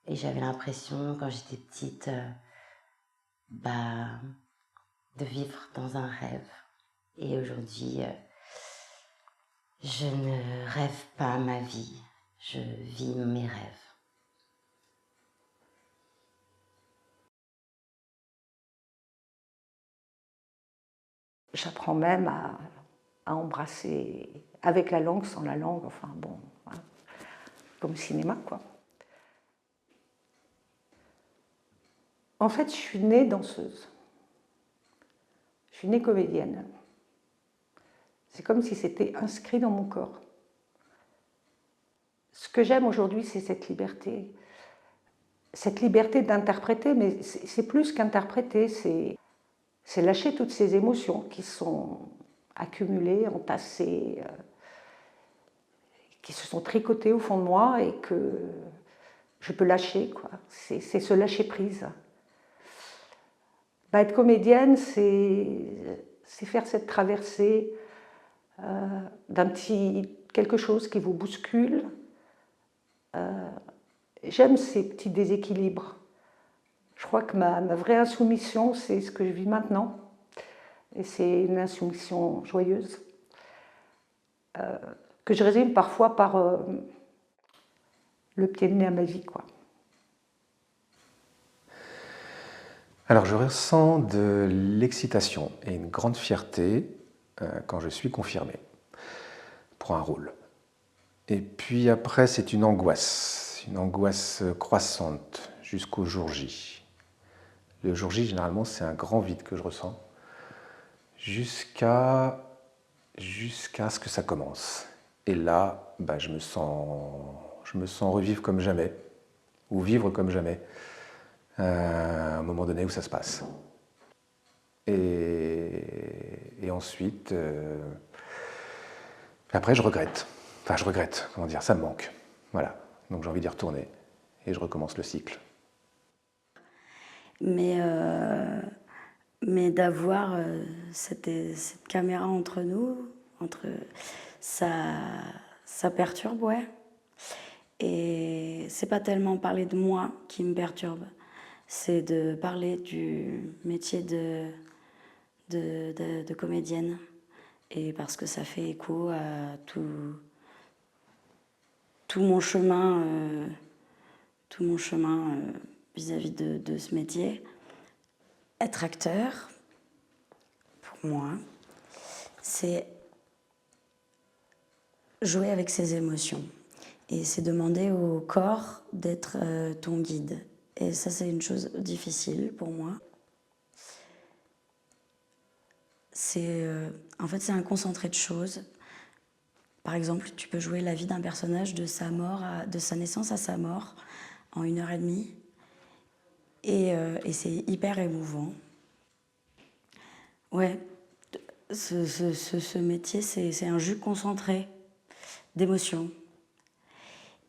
Et j'avais l'impression, quand j'étais petite, bah, de vivre dans un rêve. Et aujourd'hui, je ne rêve pas ma vie, je vis mes rêves. J'apprends même à embrasser avec la langue, sans la langue, enfin bon, voilà. Comme cinéma, quoi. En fait, je suis née danseuse. Je suis née comédienne. C'est comme si c'était inscrit dans mon corps. Ce que j'aime aujourd'hui, c'est cette liberté. Cette liberté d'interpréter, mais c'est plus qu'interpréter, c'est lâcher toutes ces émotions qui sont accumulées, entassées, qui se sont tricotées au fond de moi et que je peux lâcher, quoi. C'est se lâcher prise. Bah, être comédienne, c'est faire cette traversée d'un petit quelque chose qui vous bouscule. J'aime ces petits déséquilibres. Je crois que ma vraie insoumission, c'est ce que je vis maintenant. Et c'est une insoumission joyeuse, que je résume parfois par le pied de nez à ma vie, quoi. Alors je ressens de l'excitation et une grande fierté quand je suis confirmé pour un rôle. Et puis après c'est une angoisse croissante jusqu'au jour J. Le jour J, généralement, c'est un grand vide que je ressens jusqu'à ce que ça commence. Et là, bah, je me sens revivre comme jamais, ou vivre comme jamais, à un moment donné où ça se passe. Et ensuite, après, je regrette. Enfin, je regrette, comment dire, ça me manque. Voilà, donc j'ai envie d'y retourner, et je recommence le cycle. Mais d'avoir cette caméra entre nous, ça perturbe, ouais. Et c'est pas tellement parler de moi qui me perturbe, c'est de parler du métier de comédienne. Et parce que ça fait écho à tout mon chemin, vis-à-vis de ce métier. Être acteur, pour moi, c'est jouer avec ses émotions. Et c'est demander au corps d'être ton guide. Et ça, c'est une chose difficile pour moi. En fait, c'est un concentré de choses. Par exemple, tu peux jouer la vie d'un personnage de sa naissance à sa mort en 1h30. Et c'est hyper émouvant. Ouais, ce métier, c'est un jus concentré d'émotions.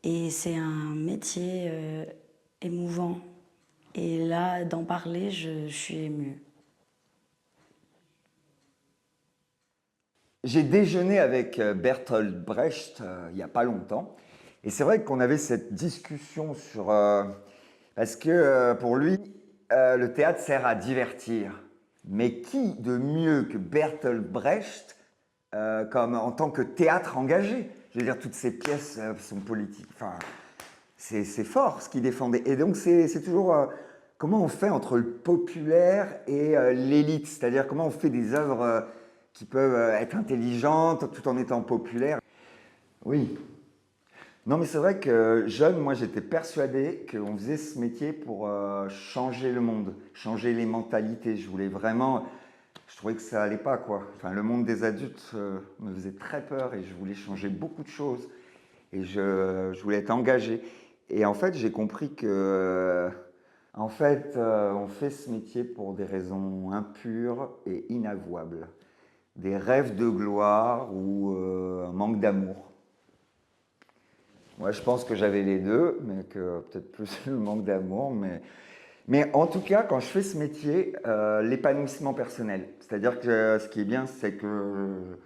Et c'est un métier émouvant. Et là, d'en parler, je suis émue. J'ai déjeuné avec Bertolt Brecht il n'y a pas longtemps. Et c'est vrai qu'on avait cette discussion sur... parce que pour lui, le théâtre sert à divertir. Mais qui de mieux que Bertolt Brecht en tant que théâtre engagé? Je veux dire, toutes ces pièces sont politiques. Enfin, c'est fort ce qu'il défendait. Et donc, c'est toujours comment on fait entre le populaire et l'élite. C'est-à-dire comment on fait des œuvres qui peuvent être intelligentes tout en étant populaires. Oui. Non, mais c'est vrai que jeune, moi, j'étais persuadé qu'on faisait ce métier pour changer le monde, changer les mentalités. Je voulais vraiment... Je trouvais que ça allait pas, quoi. Enfin, le monde des adultes me faisait très peur et je voulais changer beaucoup de choses. Et je voulais être engagé. Et en fait, j'ai compris que... en fait, on fait ce métier pour des raisons impures et inavouables. Des rêves de gloire ou un manque d'amour. Moi, je pense que j'avais les deux, mais que peut-être plus le manque d'amour. Mais en tout cas, quand je fais ce métier, l'épanouissement personnel. C'est-à-dire que ce qui est bien, c'est que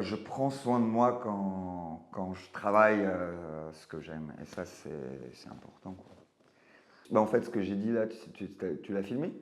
Je prends soin de moi quand je travaille ce que j'aime. Et ça, c'est important, quoi. Bah, en fait, ce que j'ai dit là, tu l'as filmé?